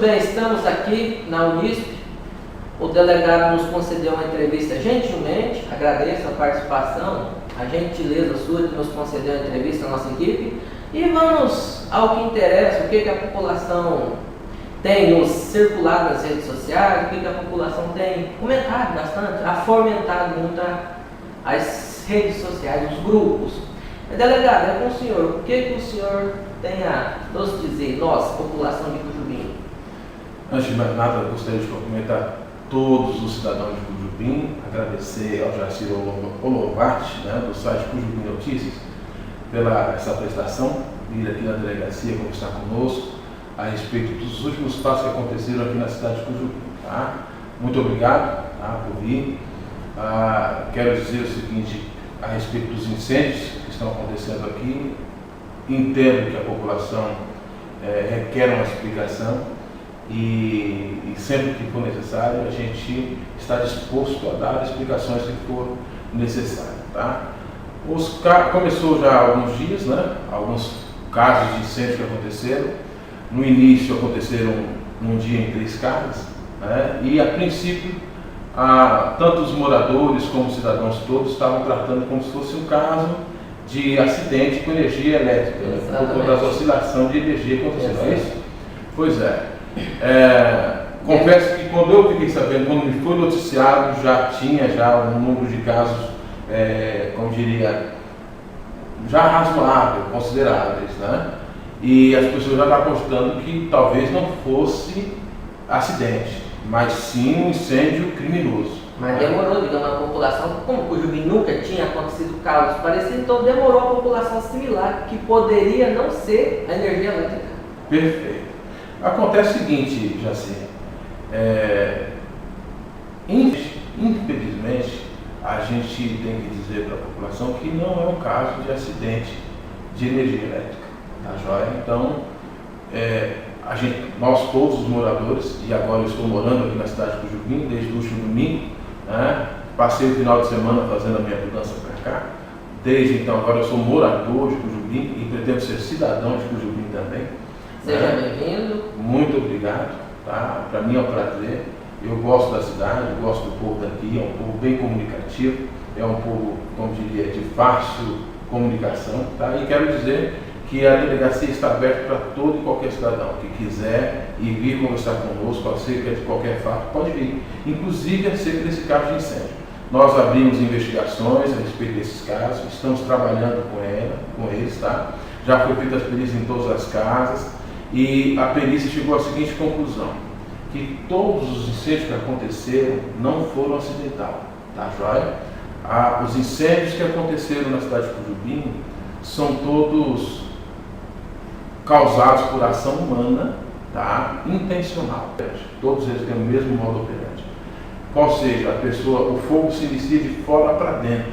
bem, estamos aqui na Unisp. O delegado nos concedeu uma entrevista gentilmente, agradeço a participação, a gentileza sua de nos conceder uma entrevista à nossa equipe. E vamos ao que interessa, o que a população tem nos circulado nas redes sociais, o que a população tem comentado bastante, fomentado muito as redes sociais, os grupos. Delegado, é com o senhor, o que o senhor tem a nos dizer, nós, população de Cujubim? Antes de mais nada, eu gostaria de cumprimentar todos os cidadãos de Cujubim, agradecer ao Jacir Olovati, do site Cujubim Notícias, pela essa prestação, vir aqui na delegacia conversar conosco a respeito dos últimos fatos que aconteceram aqui na cidade de Cujubim. Tá? Muito obrigado por vir. Quero dizer o seguinte a respeito dos incêndios que estão acontecendo aqui. Entendo que a população requer uma explicação e sempre que for necessário a gente está disposto a dar as explicações que for necessário. Tá? Começou já há alguns dias, alguns casos de incêndio que aconteceram. No início aconteceram num dia em 3 casas, e a princípio tanto os moradores como os cidadãos todos estavam tratando como se fosse um caso de acidente com energia elétrica, por conta da oscilação de energia acontecendo. É isso? Pois é. Confesso que quando eu fiquei sabendo, quando me foi noticiado, já tinha um número de casos, como diria, já razoável, consideráveis, E as pessoas já estão apostando que talvez não fosse acidente, mas sim um incêndio criminoso. Mas demorou, digamos, a população, como Cujubim nunca tinha acontecido casos parecidos, então demorou a população assimilar que poderia não ser a energia elétrica. Perfeito. Acontece o seguinte, Jacir, infelizmente, a gente tem que dizer para a população que não é um caso de acidente de energia elétrica, tá joia? Então, nós todos os moradores, e agora eu estou morando aqui na cidade de Cujubim desde o último domingo, passei o final de semana fazendo a minha mudança para cá, desde então agora eu sou morador de Cujubim e pretendo ser cidadão de Cujubim também. Seja bem-vindo. Muito obrigado, tá? Para mim é um prazer. Eu gosto da cidade, eu gosto do povo daqui, é um povo bem comunicativo, é um povo, como diria, de fácil comunicação, tá? E quero dizer que a delegacia está aberta para todo e qualquer cidadão que quiser ir vir conversar conosco acerca de qualquer fato, pode vir, inclusive acerca desse caso de incêndio. Nós abrimos investigações a respeito desses casos, estamos trabalhando com eles, tá? Já foi feita as perícias em todas as casas e a perícia chegou à seguinte conclusão, que todos os incêndios que aconteceram não foram acidentais, tá joia? Os incêndios que aconteceram na cidade de Cujubim são todos causados por ação humana, tá? Intencional. Todos eles têm o mesmo modo operante. Qual seja, o fogo se inicia de fora para dentro.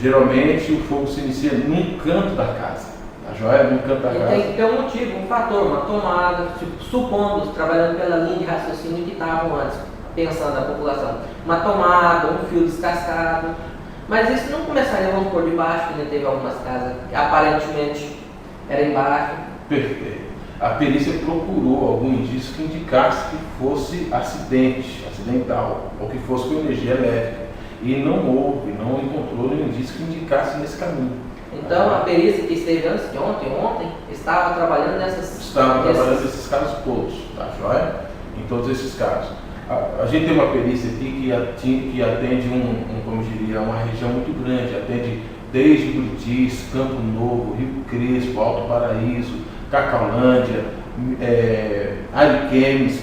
Geralmente o fogo se inicia num canto da casa. Tá joia? Num canto da casa. Tem que ter um motivo, um fator, uma tomada, supondo, trabalhando pela linha de raciocínio que estavam antes, pensando a população. Uma tomada, um fio descascado. Mas isso não começaria, vamos por debaixo, que teve algumas casas que aparentemente era embaixo. Perfeito. A perícia procurou algum indício que indicasse que fosse acidental, ou que fosse com energia elétrica. E não houve, não encontrou nenhum indício que indicasse nesse caminho. Então a perícia que esteve antes de ontem, estava trabalhando nesses casos todos, tá joia? Em todos esses casos. A gente tem uma perícia aqui que atende como diria, uma região muito grande, atende desde Buritis, Campo Novo, Rio Crespo, Alto Paraíso, Cacaulândia, Ariquemes,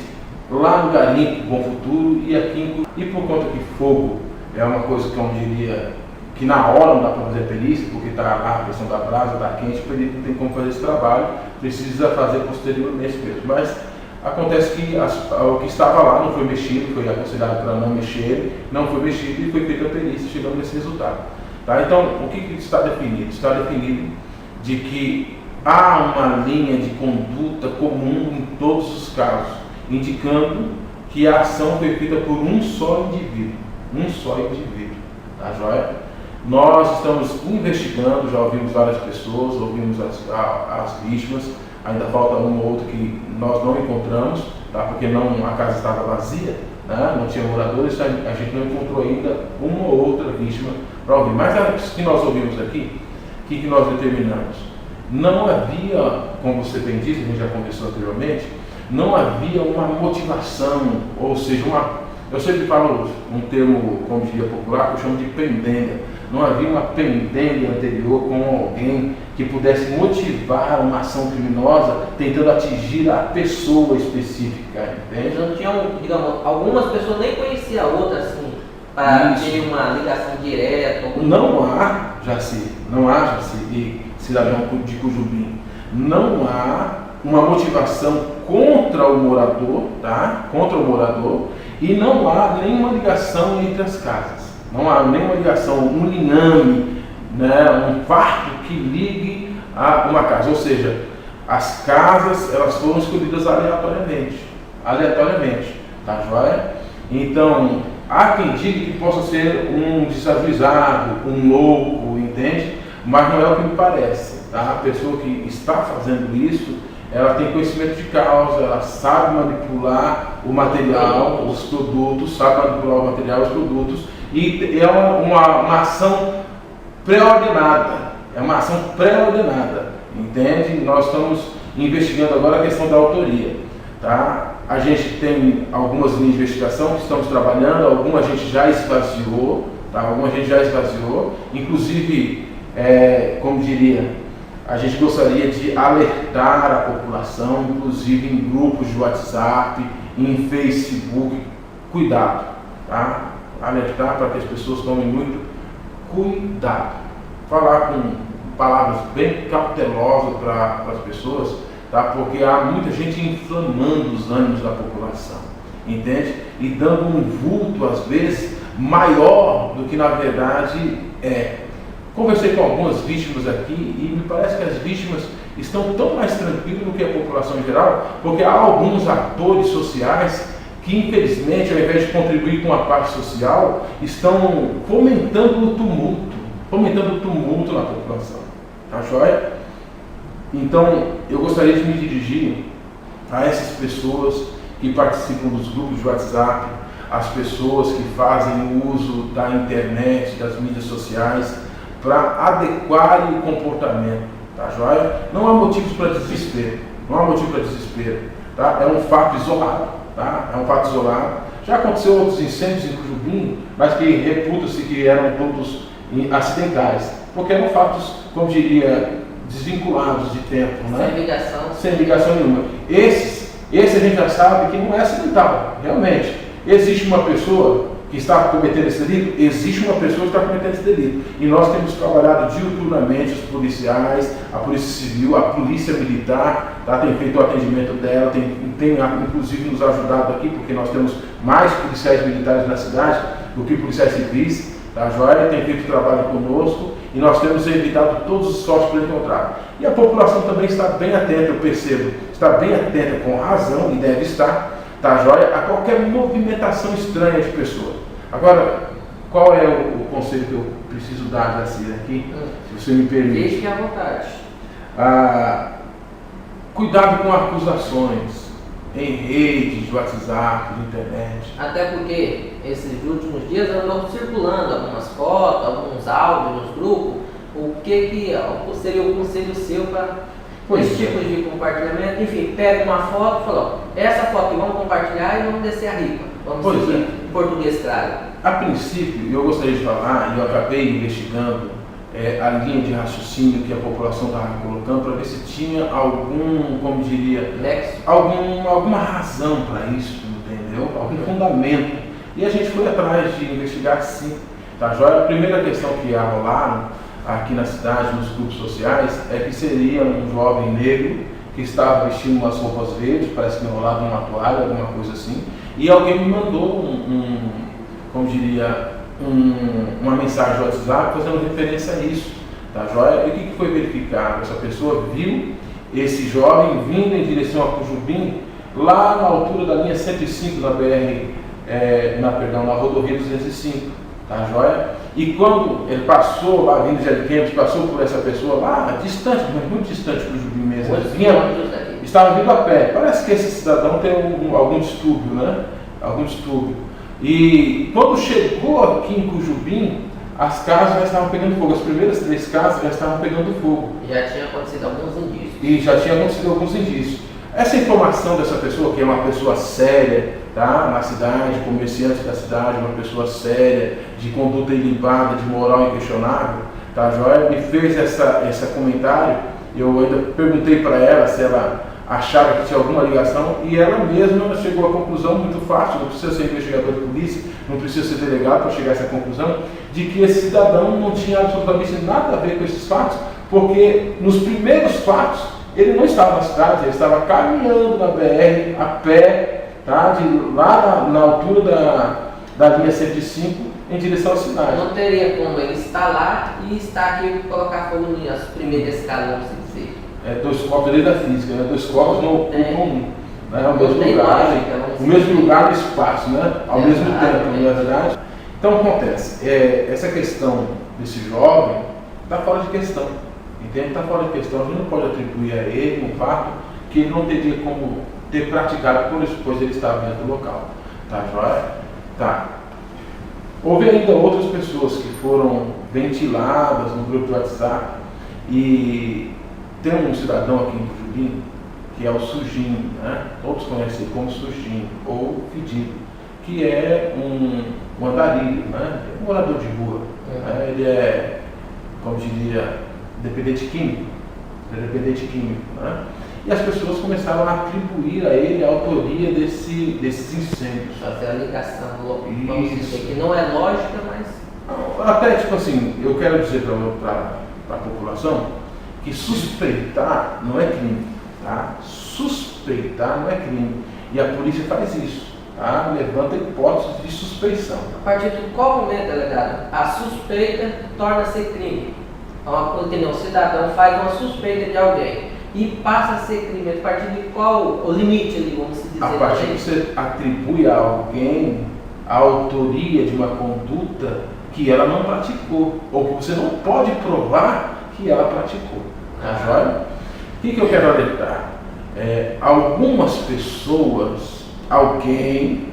lá no Garimpo, Bom Futuro e aqui e por conta que fogo é uma coisa que eu diria que na hora não dá para fazer perícia, porque está lá a questão da brasa, está quente, ele não tem como fazer esse trabalho, precisa fazer posteriormente mesmo. Mas acontece que o que estava lá não foi mexido, foi aconselhado para não mexer, não foi mexido e foi feita a perícia, chegando nesse resultado. Tá? Então, o que está definido? Está definido de que há uma linha de conduta comum em todos os casos, indicando que a ação foi feita por um só indivíduo, tá joia? Nós estamos investigando, já ouvimos várias pessoas, ouvimos as vítimas, ainda falta uma ou outra que nós não encontramos, tá? Porque a casa estava vazia, né? Não tinha moradores, a gente não encontrou ainda uma ou outra vítima para ouvir. Mas o que nós ouvimos aqui, o que nós determinamos? Não havia, como você bem disse, a gente já conversou anteriormente, não havia uma motivação, ou seja, eu sempre falo um termo, como diria popular, que eu chamo de pendenga. Não havia uma pendenga anterior com alguém que pudesse motivar uma ação criminosa tentando atingir a pessoa específica, entende? Eles não tinham, digamos, algumas pessoas nem conheciam a outra assim, para ter uma ligação direta. Não há, Jaci, e cidadão de Cujubim, não há uma motivação contra o morador, tá? Contra o morador, e não há nenhuma ligação entre as casas. Não há nenhuma ligação, um linhame, né? Um fato que ligue a uma casa. Ou seja, as casas elas foram escolhidas aleatoriamente, tá joia? Então, há quem diga que possa ser um desavisado, um louco, entende? Mas não é o que me parece, tá? A pessoa que está fazendo isso, ela tem conhecimento de causa, ela sabe manipular o material, os produtos, e é uma ação pré-ordenada, entende? Nós estamos investigando agora a questão da autoria, tá? A gente tem algumas linhas de investigação que estamos trabalhando, algumas a gente já esvaziou, tá? Inclusive, como diria, a gente gostaria de alertar a população, inclusive em grupos de WhatsApp, em Facebook, cuidado, tá? Alertar para que as pessoas tomem muito cuidado. Falar com palavras bem cautelosas para as pessoas, tá? Porque há muita gente inflamando os ânimos da população, entende? E dando um vulto, às vezes, maior do que na verdade é. Conversei com algumas vítimas aqui e me parece que as vítimas estão tão mais tranquilas do que a população em geral, porque há alguns atores sociais que, infelizmente, ao invés de contribuir com a parte social, estão fomentando o tumulto na população. Tá joia? Então, eu gostaria de me dirigir a essas pessoas que participam dos grupos de WhatsApp, as pessoas que fazem uso da internet, das mídias sociais, para adequar o comportamento, tá joia? Não há motivos para desespero, tá? É um fato isolado, tá? Já aconteceu outros incêndios em Cujubim, mas que reputa-se que eram todos acidentais, porque eram fatos, como diria, desvinculados de tempo, né? Sem ligação nenhuma. Esse a gente já sabe que não é acidental, realmente. Existe uma pessoa que está cometendo esse delito? Existe uma pessoa que está cometendo esse delito. E nós temos trabalhado diuturnamente, os policiais, a Polícia Civil, a Polícia Militar, tá? Tem feito o atendimento dela, tem inclusive nos ajudado aqui, porque nós temos mais policiais militares na cidade do que policiais civis, tá? Joia tem feito trabalho conosco e nós temos evitado todos os esforços para encontrar. E a população também está bem atenta, eu percebo, está bem atenta com razão e deve estar, tá joia, a qualquer movimentação estranha de pessoa. Agora, qual é o conselho que eu preciso dar, Jacir, aqui, se você me permite? Fique à vontade. Cuidado com acusações em redes, de WhatsApp, de internet. Até porque esses últimos dias andam circulando algumas fotos, alguns áudios nos grupos. O que seria o conselho seu para esse tipo de compartilhamento? Enfim, pega uma foto e fala, essa foto aqui vamos compartilhar e vamos descer a ripa. Vamos seguir em português claro. A princípio, eu gostaria de falar, e eu acabei investigando a linha de raciocínio que a população estava colocando para ver se tinha algum, como diria, alguma razão para isso, entendeu? Algum fundamento. E a gente foi atrás de investigar sim. Tá, joia? A primeira questão que ia rolar aqui na cidade, nos grupos sociais, é que seria um jovem negro que estava vestindo umas roupas verdes, parece que enrolado numa toalha, alguma coisa assim, e alguém me mandou uma mensagem no WhatsApp fazendo referência a isso, tá joia? E o que foi verificado? Essa pessoa viu esse jovem vindo em direção a Cujubim, lá na altura da linha 105 da na rodovia 205, tá joia? E quando ele passou lá, vindo de Ariquemes, passou por essa pessoa lá, distante, mas muito distante do Cujubim mesmo, estava vindo a pé. Parece que esse cidadão tem algum distúrbio, né? Algum distúrbio. E quando chegou aqui em Cujubim, as casas já estavam pegando fogo. As primeiras 3 casas já estavam pegando fogo. Já tinha acontecido alguns indícios. E já tinha acontecido alguns indícios. Essa informação dessa pessoa, que é uma pessoa séria, tá? Na cidade, comerciante da cidade, uma pessoa séria, de conduta ilibada, de moral inquestionável, tá, joia? Me fez esse comentário. Eu ainda perguntei para ela se ela achava que tinha alguma ligação, e ela mesma chegou à conclusão muito fácil, não precisa ser investigador de polícia, não precisa ser delegado para chegar a essa conclusão, de que esse cidadão não tinha absolutamente nada a ver com esses fatos, porque nos primeiros fatos ele não estava na cidade, ele estava caminhando na BR a pé, tá, lá na altura da linha 105 em direção à cidade. Não teria como ele estar lá e estar aqui e colocar fogo nas primeiras escalas, vamos dizer. 2 corpos da lei da física, né? 2 corpos no comum, né? O mesmo lugar, o mesmo lugar no espaço, né? Ao mesmo tempo, não é verdade? Então acontece, essa questão desse jovem está fora de questão, entende? Está fora de questão, a gente não pode atribuir a ele um fato que ele não teria como ter praticado, pois ele estava dentro do local, tá joia? Tá. Houve ainda outras pessoas que foram ventiladas no grupo de WhatsApp, e tem um cidadão aqui em Cujubim, que é o Sujinho, né? Todos conhecem como Sujinho, ou Fedido, que é um andarilho, né? Um morador de rua. Né? Ele é, como diria, dependente químico. Né? E as pessoas começaram a atribuir a ele a autoria desses incêndios. Fazer a ligação, vamos dizer, que não é lógica, mas... Até, tipo assim, eu quero dizer para a população que suspeitar não é crime, tá? Suspeitar não é crime. E a polícia faz isso, tá? Levanta hipóteses de suspeição. A partir de qual momento, delegado, a suspeita torna-se crime? O cidadão faz uma suspeita de alguém e passa a ser crime. A partir de qual o limite ali, vamos dizer? A partir que você atribui a alguém a autoria de uma conduta que ela não praticou, ou que você não pode provar que ela praticou. Tá joia? O que eu quero alertar? Algumas pessoas, alguém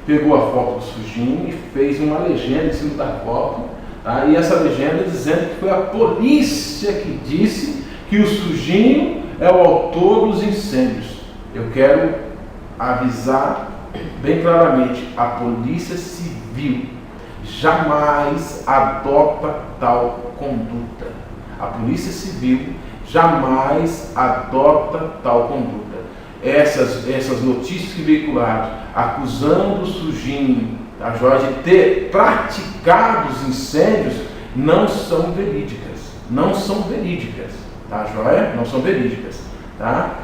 pegou a foto do Sujinho e fez uma legenda em cima da foto, tá? E essa legenda dizendo que foi a polícia que disse que o Sujinho é o autor dos incêndios. Eu quero avisar bem claramente, a Polícia Civil jamais adota tal conduta. A Polícia Civil jamais adota tal conduta. Essas notícias que veicularam acusando o Sujinho, a Jorge, de ter praticado os incêndios não são verídicas. Não são verídicas, tá, joia? Não são verídicas, tá?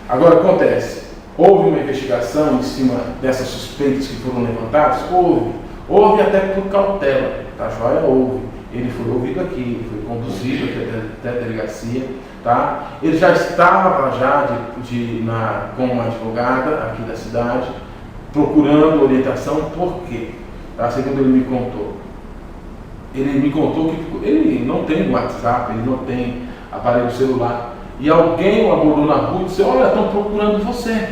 Agora acontece, houve uma investigação em cima dessas suspeitas que foram levantadas? Houve até por cautela, tá, joia? Houve. Ele foi ouvido aqui, foi conduzido até a delegacia, tá? Ele já estava com uma advogada aqui da cidade, procurando orientação. Por quê? Tá? Segundo ele me contou que ele não tem WhatsApp, ele não tem aparelho celular, e alguém o abordou na rua e disse: olha, estão procurando você,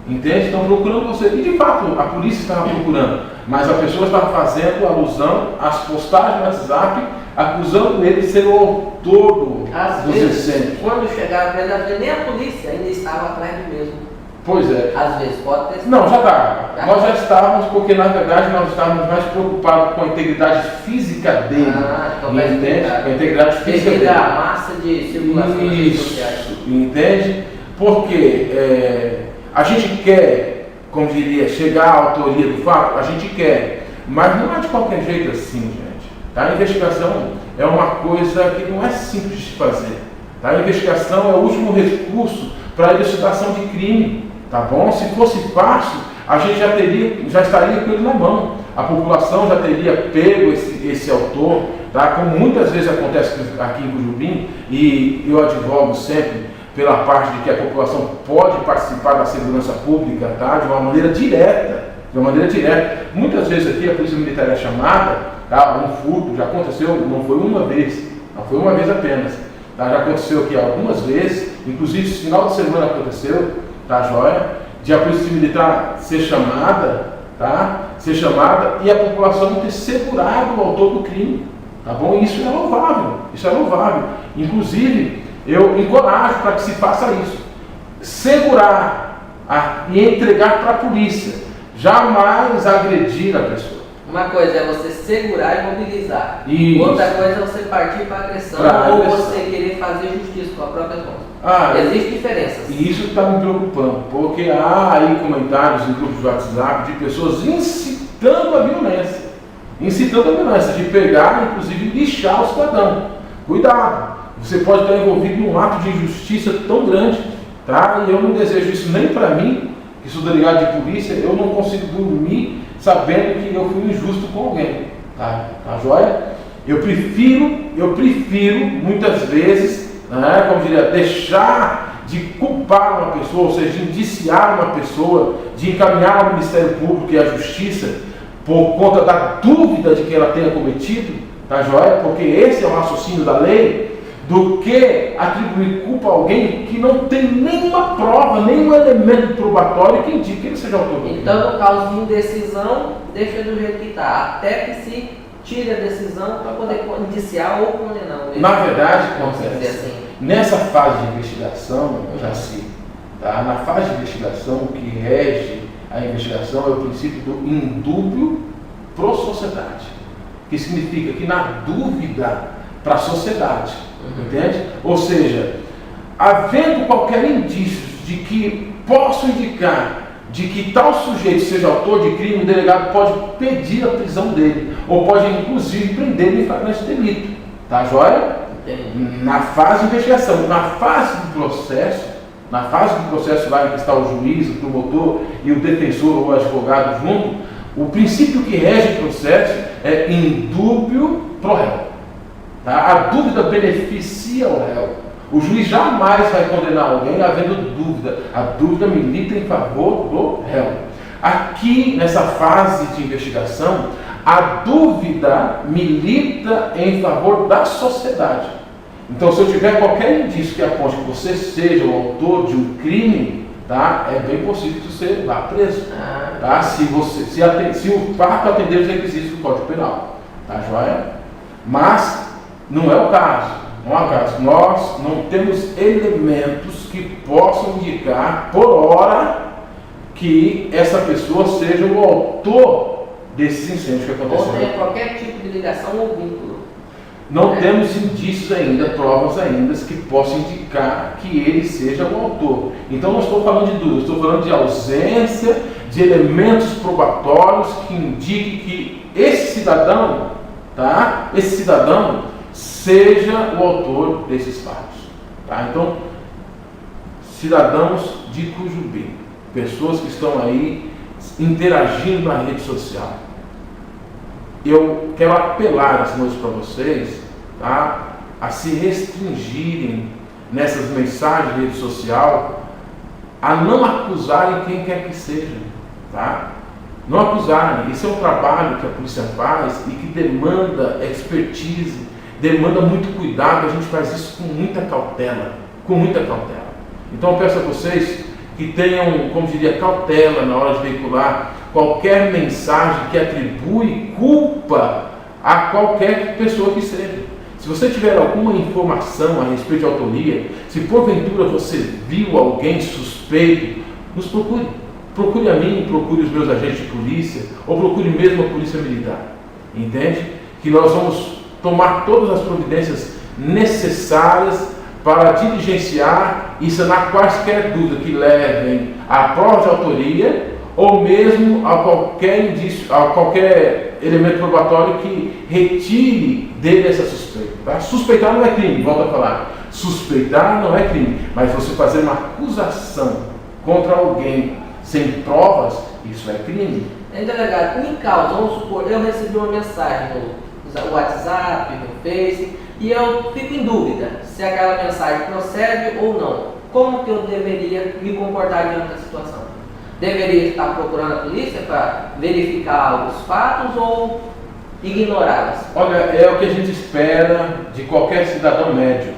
entende? Estão procurando você. E de fato a polícia estava procurando, mas a pessoa estava fazendo alusão às postagens no WhatsApp, acusando ele de ser o autor dos incêndios. Quando chegaram para ele, às vezes nem a polícia ainda estava atrás do mesmo. Pois é. Às vezes pode ter. Não, já está. Nós já estávamos, porque na verdade nós estávamos mais preocupados com a integridade física dele. Então entende? Com a integridade física dele. A massa de circulação das redes sociais. Entende? Porque a gente quer, como diria, chegar à autoria do fato, a gente quer, mas não é de qualquer jeito assim, gente. Tá? A investigação é uma coisa que não é simples de fazer. Tá? A investigação é o último recurso para a elucidação de crime. Tá bom? Se fosse fácil, a gente já estaria com ele na mão. A população já teria pego esse autor, tá? Como muitas vezes acontece aqui em Cujubim, e eu advogo sempre pela parte de que a população pode participar da segurança pública, tá? De uma maneira direta. Muitas vezes aqui a polícia militar é chamada, tá? Um furto já aconteceu, não foi uma vez apenas. tá? Já aconteceu aqui algumas vezes, inclusive esse final de semana aconteceu, tá joia? De a Polícia Militar ser chamada, tá? Ser chamada e a população ter segurado o autor do crime, tá bom? Isso é louvável, isso é louvável. Inclusive, eu encorajo para que se faça isso. Segurar e entregar para a polícia, jamais agredir a pessoa. Uma coisa é você segurar e mobilizar. Isso. Outra coisa é você partir para agressão ou você querer fazer justiça com a própria mão. Existe diferenças. E isso está me preocupando, porque há aí comentários em grupos de WhatsApp de pessoas incitando a violência. Incitando a violência, de pegar, inclusive, lixar o cidadão. Cuidado, você pode estar envolvido num ato de injustiça tão grande, tá? E eu não desejo isso nem para mim, que sou delegado de polícia, eu não consigo dormir sabendo que eu fui injusto com alguém, tá joia? Eu prefiro muitas vezes, né, como diria, deixar de culpar uma pessoa, ou seja, de indiciar uma pessoa, de encaminhar ao Ministério Público e à Justiça por conta da dúvida de que ela tenha cometido, tá joia? Porque esse é o raciocínio da lei, do que atribuir culpa a alguém que não tem nenhuma prova, nenhum elemento probatório que indique que ele seja autor do crime. Então, no caso de indecisão, deixa do jeito que está, até que se tire a decisão para poder indiciar ou condenar. Na verdade, assim. Nessa fase de investigação, tá? Na fase de investigação, o que rege a investigação é o princípio do indúbio pro sociedade, que significa que na dúvida para a sociedade, entende? Ou seja, havendo qualquer indício de que possa indicar de que tal sujeito seja autor de crime, o delegado pode pedir a prisão dele, ou pode inclusive prender em flagrante delito, tá joia? Na fase de investigação. Na fase do processo lá em que está o juiz, o promotor e o defensor ou o advogado junto, o princípio que rege o processo é indúbio pro réu. Tá? A dúvida beneficia o réu. O juiz jamais vai condenar alguém havendo dúvida. A dúvida milita em favor do réu. Aqui, nessa fase de investigação, a dúvida milita em favor da sociedade. Então, se eu tiver qualquer indício que aponte que você seja o autor de um crime, tá? É bem possível que você vá preso. Tá? Se o fato atender os requisitos do Código Penal. Tá, joia? Mas não é o caso. Não é o caso. Nós não temos elementos que possam indicar, por hora, que essa pessoa seja o autor desses incêndios que aconteceram. Ou tenha qualquer tipo de ligação ou vínculo. Não temos indícios ainda, provas ainda, que possam indicar que ele seja o autor. Então não estou falando de dúvida, estou falando de ausência de elementos probatórios que indiquem que esse cidadão, tá? Esse cidadão seja o autor desses fatos. Tá? Então, cidadãos de Cujubim, pessoas que estão aí interagindo na rede social, eu quero apelar essa noite para vocês, tá? A se restringirem nessas mensagens de rede social, a não acusarem quem quer que seja, tá? Não acusarem. Esse é um trabalho que a polícia faz e que demanda expertise, demanda muito cuidado. A gente faz isso com muita cautela, Então eu peço a vocês que tenham, como diria, cautela na hora de veicular qualquer mensagem que atribui culpa a qualquer pessoa que seja. Se você tiver alguma informação a respeito de autoria, se porventura você viu alguém suspeito, nos procure. Procure a mim, procure os meus agentes de polícia, ou procure mesmo a polícia militar. Entende? Que nós vamos tomar todas as providências necessárias para diligenciar e sanar quaisquer dúvidas que levem à prova de autoria ou mesmo a qualquer indício, a qualquer elemento probatório que retire dele essa suspeita. Tá? Suspeitar não é crime, volto a falar. Suspeitar não é crime, mas você fazer uma acusação contra alguém sem provas, isso é crime. Delegado, em causa, vamos supor, eu recebi uma mensagem no WhatsApp, no Face, e eu fico em dúvida se aquela mensagem procede ou não. Como que eu deveria me comportar diante da situação? Deveria estar procurando a polícia para verificar os fatos ou ignorá-los? Olha, é o que a gente espera de qualquer cidadão médio.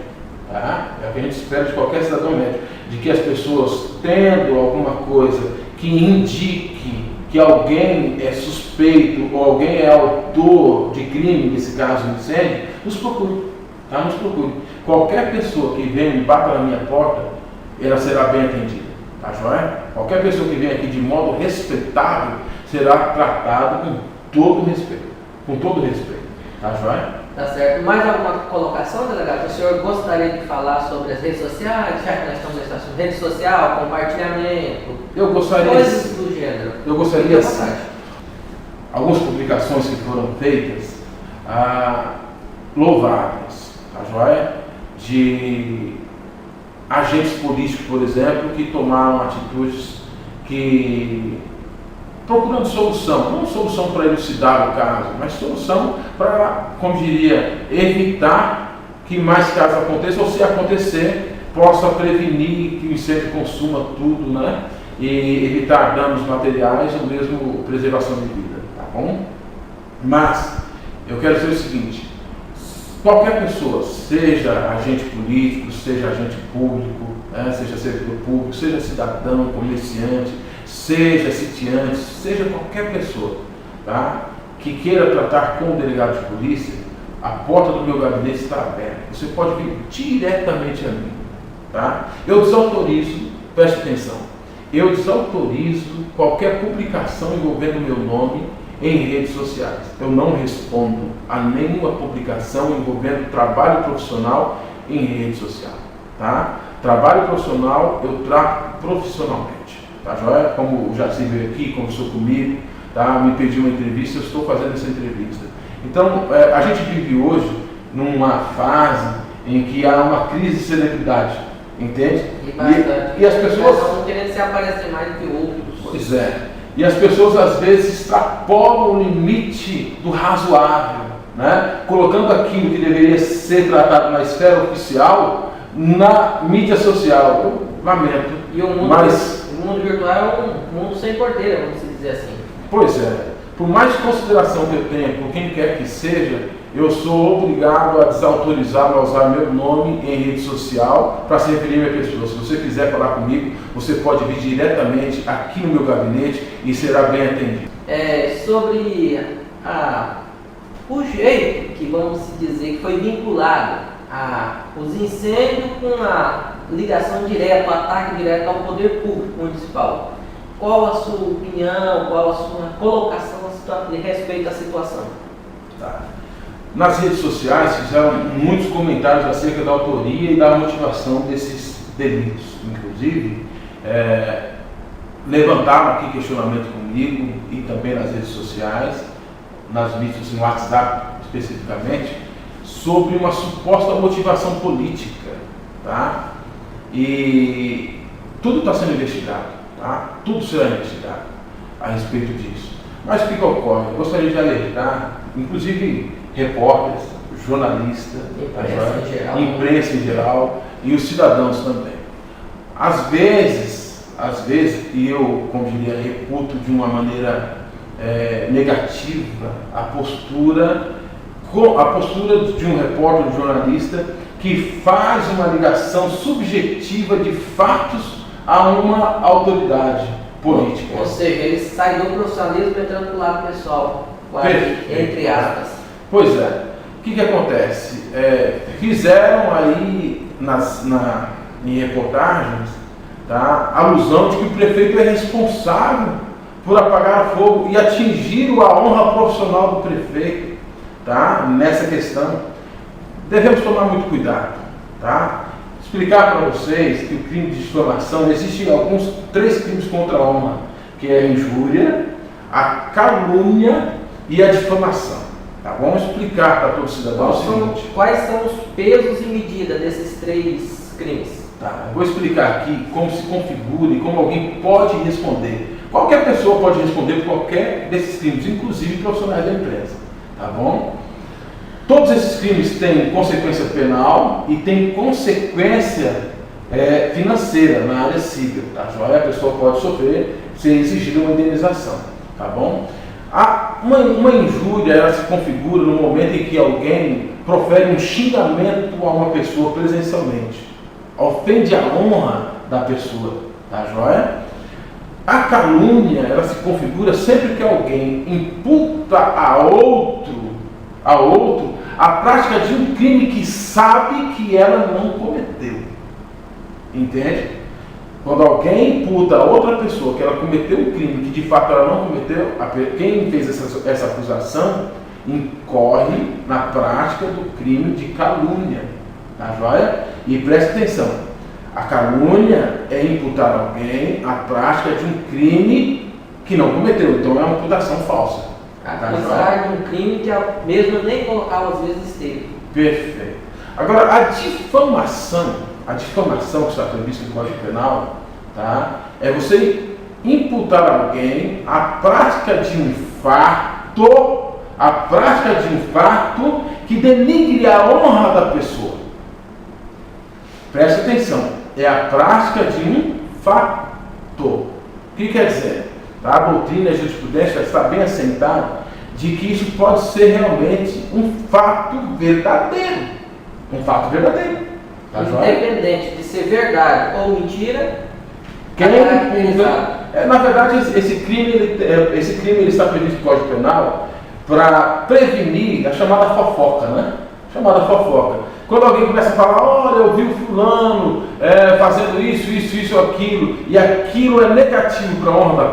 tá? É o que a gente espera de qualquer cidadão médio, de que as pessoas, tendo alguma coisa que indique que alguém é suspeito ou alguém é autor de crime, nesse caso incêndio, nos procure, tá? Nos procure. Qualquer pessoa que venha e bata na minha porta, ela será bem atendida, tá joia? Qualquer pessoa que venha aqui de modo respeitável será tratado com todo respeito, tá joia? Tá certo. Mais alguma colocação, delegado? O senhor gostaria de falar sobre as redes sociais, já que nós estamos nessa rede social, compartilhamento, Eu gostaria, coisas do gênero? eu gostaria sim, algumas publicações que foram feitas, louváveis, tá joia? De agentes políticos, por exemplo, que tomaram atitudes que procurando solução, não solução para elucidar o caso, mas solução para, como diria, evitar que mais casos aconteçam, ou se acontecer, possa prevenir que o incêndio consuma tudo, né? E evitar danos materiais ou mesmo preservação de vida, tá bom? Mas, eu quero dizer o seguinte, qualquer pessoa, seja agente político, seja agente público, né, seja servidor público, seja cidadão, comerciante, seja sitiante, seja qualquer pessoa, tá, que queira tratar com o delegado de polícia, a porta do meu gabinete está aberta. Você pode vir diretamente a mim. Tá? Eu desautorizo, preste atenção, eu desautorizo qualquer publicação envolvendo meu nome em redes sociais. Eu não respondo a nenhuma publicação envolvendo trabalho profissional em rede social. Tá? Trabalho profissional eu trato profissionalmente. Tá, joia? Como o Jaci veio aqui, conversou comigo, tá? Me pediu uma entrevista, eu estou fazendo essa entrevista. Então, a gente vive hoje numa fase em que há uma crise de celebridade, entende? E as pessoas... Não querendo se aparecer mais do que outros. Pois é. E as pessoas, às vezes, extrapolam o limite do razoável, né? Colocando aquilo que deveria ser tratado na esfera oficial na mídia social. Eu lamento. E o mundo virtual é um mundo sem porteira, vamos dizer assim. Pois é. Por mais consideração que eu tenha por quem quer que seja, eu sou obrigado a desautorizá-lo a usar meu nome em rede social para se referir a minha pessoa. Se você quiser falar comigo, você pode vir diretamente aqui no meu gabinete e será bem atendido. Sobre o jeito que, vamos dizer, que foi vinculado os incêndios com a ligação direta, o ataque direto ao poder público municipal. Qual a sua opinião, qual a sua colocação de respeito à situação? Tá. Nas redes sociais fizeram muitos comentários acerca da autoria e da motivação desses delitos. Inclusive, levantaram aqui questionamento comigo e também nas redes sociais, nas mídias, no WhatsApp especificamente, sobre uma suposta motivação política, tá? E tudo está sendo investigado, tá? Tudo será investigado a respeito disso. Mas o que ocorre? Eu gostaria de alertar, inclusive repórteres, jornalistas, imprensa em geral e os cidadãos também. Às vezes, e eu, como diria, reputo de uma maneira negativa a postura de um repórter, de um jornalista, que faz uma ligação subjetiva de fatos a uma autoridade política. Ou seja, ele sai do profissionalismo entrando para o lado pessoal, entre aspas. Pois é. O que acontece? Fizeram aí em reportagens, tá, alusão de que o prefeito é responsável por apagar fogo e atingir a honra profissional do prefeito, tá, nessa questão. Devemos tomar muito cuidado, tá? Explicar para vocês que o crime de difamação, existem três crimes contra a honra, que é a injúria, a calúnia e a difamação. Tá? Vamos explicar para todo cidadão o seguinte. Quais são os pesos e medidas desses três crimes? Tá, eu vou explicar aqui como se configura e como alguém pode responder. Qualquer pessoa pode responder por qualquer desses crimes, inclusive profissionais da imprensa. Tá bom? Todos esses crimes têm consequência penal e têm consequência financeira na área civil. Tá? A pessoa pode sofrer, ser exigida uma indenização. Tá bom? Uma injúria, ela se configura no momento em que alguém profere um xingamento a uma pessoa presencialmente, ofende a honra da pessoa, tá joia? A calúnia, ela se configura sempre que alguém imputa a outro a prática de um crime que sabe que ela não cometeu. Entende? Quando alguém imputa a outra pessoa que ela cometeu um crime que de fato ela não cometeu, quem fez essa acusação incorre na prática do crime de calúnia. Tá joia? E preste atenção, a calúnia é imputar a alguém a prática de um crime que não cometeu, então é uma imputação falsa. Acusar de um crime que mesmo nem no local às vezes esteve. Perfeito. Agora, a difamação que está prevista no Código Penal, tá, é você imputar a alguém a prática de um fato que denigre a honra da pessoa. Preste atenção, é a prática de um fato. O que quer dizer? A doutrina e a jurisprudência está bem assentada de que isso pode ser realmente um fato verdadeiro. Um fato verdadeiro. Tá, independente de ser verdade ou mentira, na verdade, esse crime ele está previsto no Código Penal para prevenir a chamada fofoca, né? Chamada fofoca. Quando alguém começa a falar, olha, eu vi o fulano fazendo isso, aquilo, e aquilo é negativo para a honra da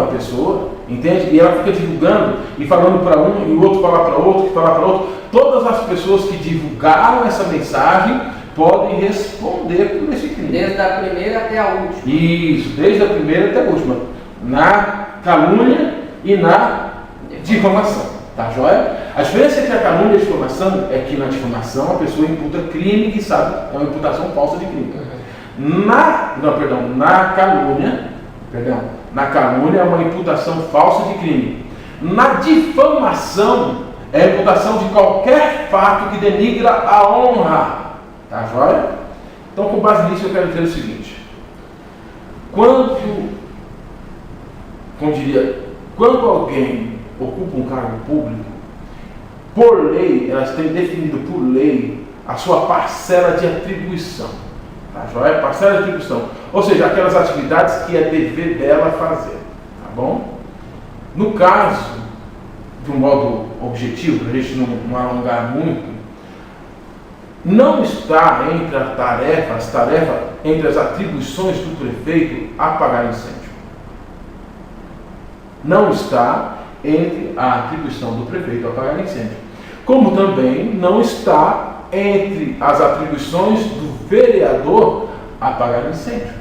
pessoa, entende? E ela fica divulgando e falando para um, e o outro falar para outro, todas as pessoas que divulgaram essa mensagem podem responder por esse crime. Desde a primeira até a última. Isso, desde a primeira até a última. Na calúnia e na difamação. Tá joia? A diferença entre a calúnia e a difamação é que na difamação a pessoa imputa crime que sabe, é uma imputação falsa de crime. Na calúnia é uma imputação falsa de crime. Na difamação é a imputação de qualquer fato que denigra a honra. Tá joia? Então, com base nisso, eu quero dizer o seguinte: quando alguém ocupa um cargo público, por lei, elas têm definido por lei a sua parcela de atribuição. Tá joia? Parcela de atribuição. Ou seja, aquelas atividades que é dever dela fazer. Tá bom? No caso, de um modo objetivo, para a gente não alongar muito, não está entre as atribuições do prefeito apagar incêndio. Não está entre a atribuição do prefeito apagar incêndio. Como também não está entre as atribuições do vereador apagar incêndio.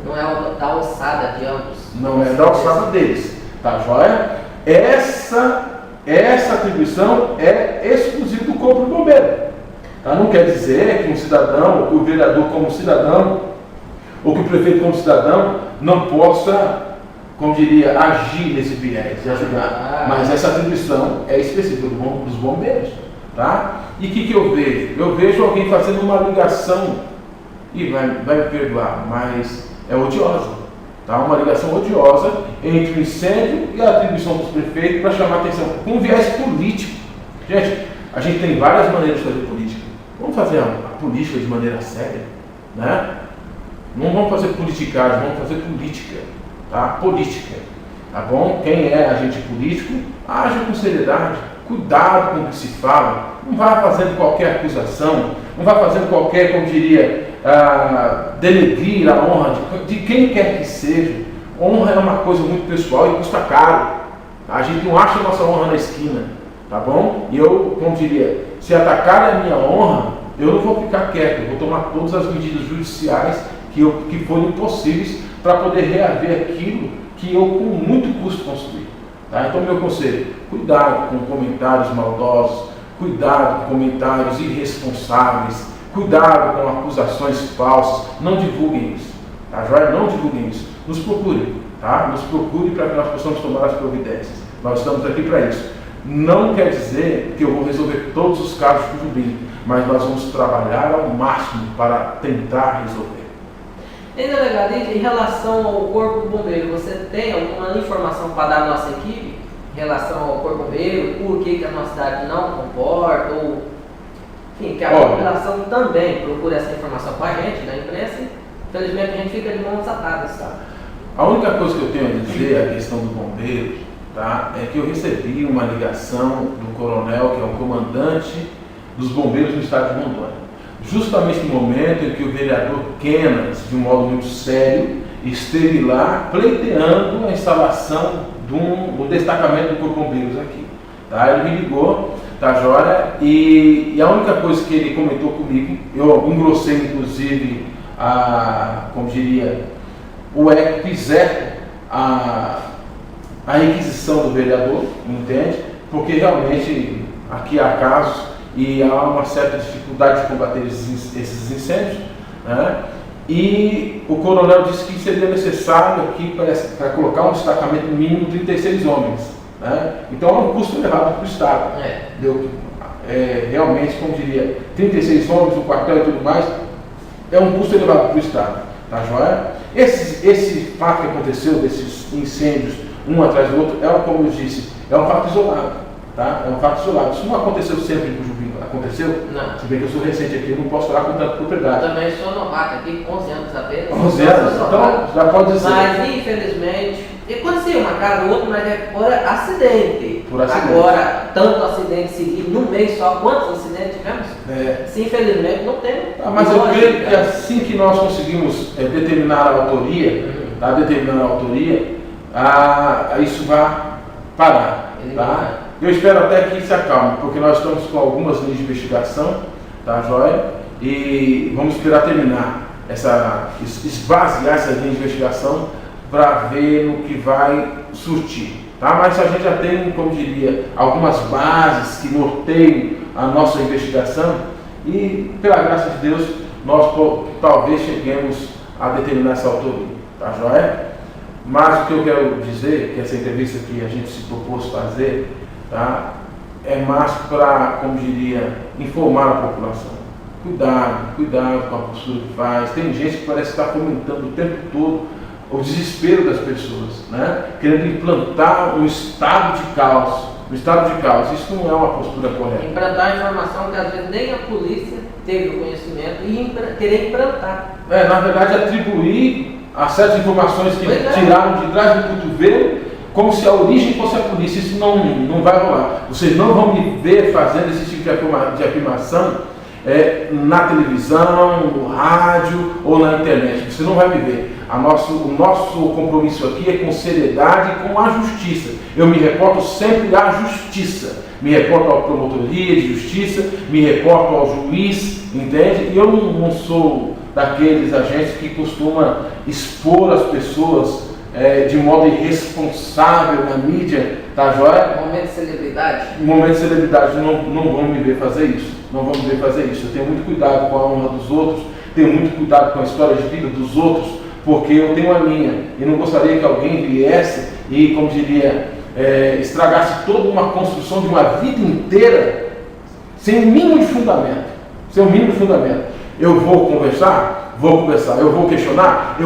Não é da alçada de ambos. Não é da alçada deles. Tá joia? Essa atribuição é exclusiva do Corpo de Bombeiro. Tá? Não quer dizer que um cidadão, ou que o vereador como cidadão, ou que o prefeito como cidadão não possa, como diria, agir nesse viés e ajudar. Mas essa atribuição é específica dos bombeiros. Tá? E o que eu vejo? Eu vejo alguém fazendo uma ligação, e vai me perdoar, mas é odiosa. Tá? Uma ligação odiosa entre o incêndio e a atribuição dos prefeitos para chamar a atenção, com um viés político. Gente, a gente tem várias maneiras de fazer política. Vamos fazer a política de maneira séria, né? Não vamos fazer politicagem, vamos fazer política, tá? Política, tá bom? Quem é agente político, age com seriedade, cuidado com o que se fala, não vá fazendo qualquer acusação, não vá fazendo qualquer, como diria, denegrir a honra de quem quer que seja. Honra é uma coisa muito pessoal e custa caro, tá? A gente não acha a nossa honra na esquina, tá bom? E eu, como diria, se atacar a minha honra, eu não vou ficar quieto, eu vou tomar todas as medidas judiciais que forem possíveis para poder reaver aquilo que eu com muito custo construí. Tá? Então, meu conselho, cuidado com comentários maldosos, cuidado com comentários irresponsáveis, cuidado com acusações falsas, não divulguem isso, tá joia? Não divulguem isso, nos procurem, tá? Nos procurem para que nós possamos tomar as providências, nós estamos aqui para isso. Não quer dizer que eu vou resolver todos os casos de Cujubim, mas nós vamos trabalhar ao máximo para tentar resolver. E delegado, em relação ao Corpo de Bombeiro, você tem alguma informação para dar à nossa equipe? em relação ao Corpo Bombeiro, por que a nossa cidade não comporta, ou enfim, que a população também procura essa informação com a gente, na imprensa, e infelizmente a gente fica de mãos atadas. Tá? A única coisa que eu tenho a dizer a questão do bombeiro, tá, é que eu recebi uma ligação do coronel, que é o comandante dos bombeiros no estado de Rondônia. Justamente no momento em que o vereador Kenas, de um modo muito sério, esteve lá pleiteando a instalação de um destacamento do Corpo Bombeiros aqui. Tá? Ele me ligou, tá, joia? E a única coisa que ele comentou comigo, eu engrossei inclusive como diria, o eco, a requisição do vereador, entende? Porque realmente aqui há casos e há uma certa dificuldade de combater esses incêndios, né? E o coronel disse que seria necessário aqui para colocar um destacamento mínimo de 36 homens, né? Então é um custo elevado para o Estado. Realmente, como diria, 36 homens, um quartel e tudo mais, é um custo elevado para o Estado. Tá, joia? Esse fato que aconteceu, desses incêndios, um atrás do outro, como eu disse, é um fato isolado. Tá? É um fato isolado. Isso não aconteceu sempre em Cujubim. Aconteceu? Não. Se bem que eu sou recente aqui, eu não posso falar com tanta propriedade. Eu também sou novato aqui, 11 anos apenas. 11 anos? Então, já pode dizer. Mas, infelizmente, acontecia uma casa ou outra, mas é por acidente. Por acidente. Agora, tanto acidente seguido, num mês só, quantos acidentes tivemos? Se infelizmente não tem. Mas eu creio que assim que nós conseguimos determinar a autoria, tá? Isso vai parar. Tá? Eu espero até que se acalme, porque nós estamos com algumas linhas de investigação, tá, joia? E vamos esperar terminar esvaziar essa linha de investigação para ver no que vai surtir, tá? Mas a gente já tem, como diria, algumas bases que norteiam a nossa investigação e, pela graça de Deus, nós talvez cheguemos a determinar essa autoria, tá, joia? Mas o que eu quero dizer, que essa entrevista que a gente se propôs fazer, tá, é mais para, como diria, informar a população. Cuidado com a postura que faz. Tem gente que parece estar fomentando o tempo todo o desespero das pessoas, né? Querendo implantar um estado de caos. Isso não é uma postura correta. Implantar a informação que às vezes nem a polícia teve o conhecimento e querer implantar. Na verdade, atribuir a certas informações que tiraram de trás do cotovelo, como se a origem fosse a polícia. Isso não vai rolar. Vocês não vão me ver fazendo esse tipo de afirmação na televisão, no rádio ou na internet. Você não vai me ver. O nosso compromisso aqui é com seriedade e com a justiça. Eu me reporto sempre à justiça. Me reporto à promotoria de justiça, me reporto ao juiz, entende? E eu não sou daqueles agentes que costuma expor as pessoas de modo irresponsável na mídia, tá joia? Momento de celebridade. Momento de celebridade, não vão me ver fazer isso. Eu tenho muito cuidado com a honra dos outros, tenho muito cuidado com a história de vida dos outros, porque eu tenho a minha, e não gostaria que alguém viesse e, como diria, estragasse toda uma construção de uma vida inteira sem o mínimo de fundamento. Eu vou conversar, eu vou questionar,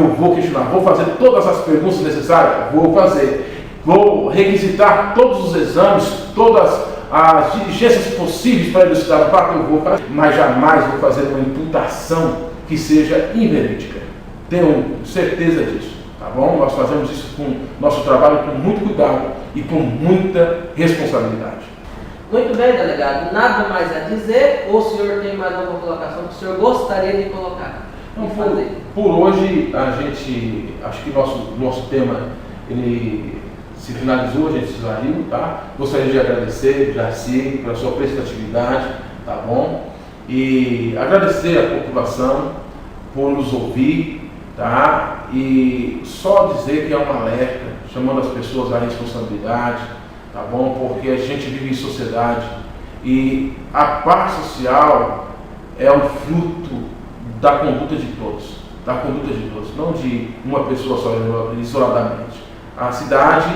vou fazer todas as perguntas necessárias, vou fazer, vou requisitar todos os exames, todas as diligências possíveis para elucidar o fato, eu vou fazer, mas jamais vou fazer uma imputação que seja inverídica. Tenho certeza disso, tá bom? Nós fazemos isso com nosso trabalho com muito cuidado e com muita responsabilidade. Muito bem, delegado. Nada mais a dizer, ou o senhor tem mais alguma colocação que o senhor gostaria de colocar? Por hoje, acho que nosso tema, ele se finalizou, a gente se esvaiu, tá? Gostaria de agradecer, Jaci, pela sua prestatividade, tá bom? E agradecer a população por nos ouvir, tá? E só dizer que é um alerta, chamando as pessoas à responsabilidade, tá bom? Porque a gente vive em sociedade e a paz social é um fruto da conduta de todos, não de uma pessoa só isoladamente. A cidade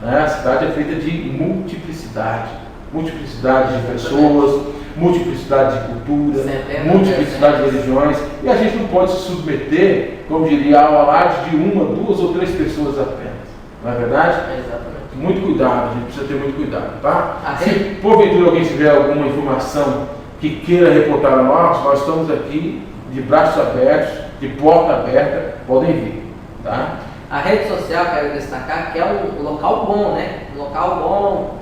é feita de multiplicidade de pessoas, multiplicidade de culturas, multiplicidade de religiões, e a gente não pode se submeter, como diria, ao alarde de uma, duas ou três pessoas apenas, não é verdade? Exatamente. muito cuidado, a gente precisa ter muito cuidado, tá? A Se rede- porventura alguém tiver alguma informação que queira reportar a nós estamos aqui de braços abertos, de porta aberta, podem vir, tá? A rede social, quero destacar, que é um local bom, né? Um local bom,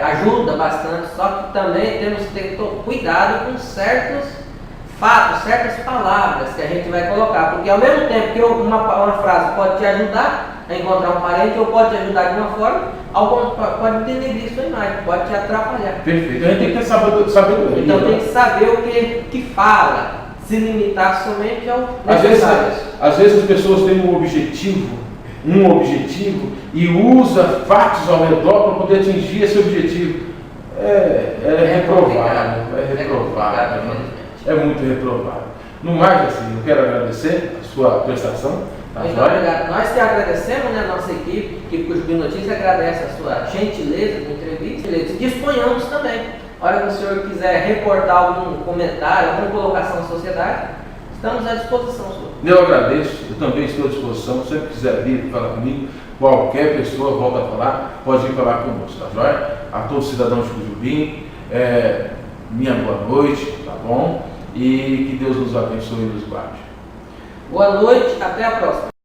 ajuda bastante, só que também temos que ter cuidado com certos fatos, certas palavras que a gente vai colocar, porque ao mesmo tempo que uma frase pode te ajudar a encontrar um parente ou pode te ajudar de uma forma, pode denegrir sua imagem, pode te atrapalhar. Perfeito. A gente tem que ter sabedoria. Então tem que saber o que fala, se limitar somente ao Às necessário. vezes as pessoas têm um objetivo e usa fatos ao redor para poder atingir esse objetivo. É reprovável. É muito reprovável. No mais, assim, eu quero agradecer a sua prestação. Tá Muito joia? obrigado. Nós que agradecemos, né, a nossa equipe Cujubim Notícias agradece a sua gentileza com entrevista. Disponhamos também. A hora que o senhor quiser reportar algum comentário, alguma colocação na sociedade, estamos à disposição, senhor. Eu agradeço, eu também estou à disposição. Se você quiser vir falar comigo, qualquer pessoa volta a falar, pode vir falar conosco, tá joia? A todos os cidadãos de Cujubim, minha boa noite, tá bom? E que Deus nos abençoe e nos guarde. Boa noite, até a próxima.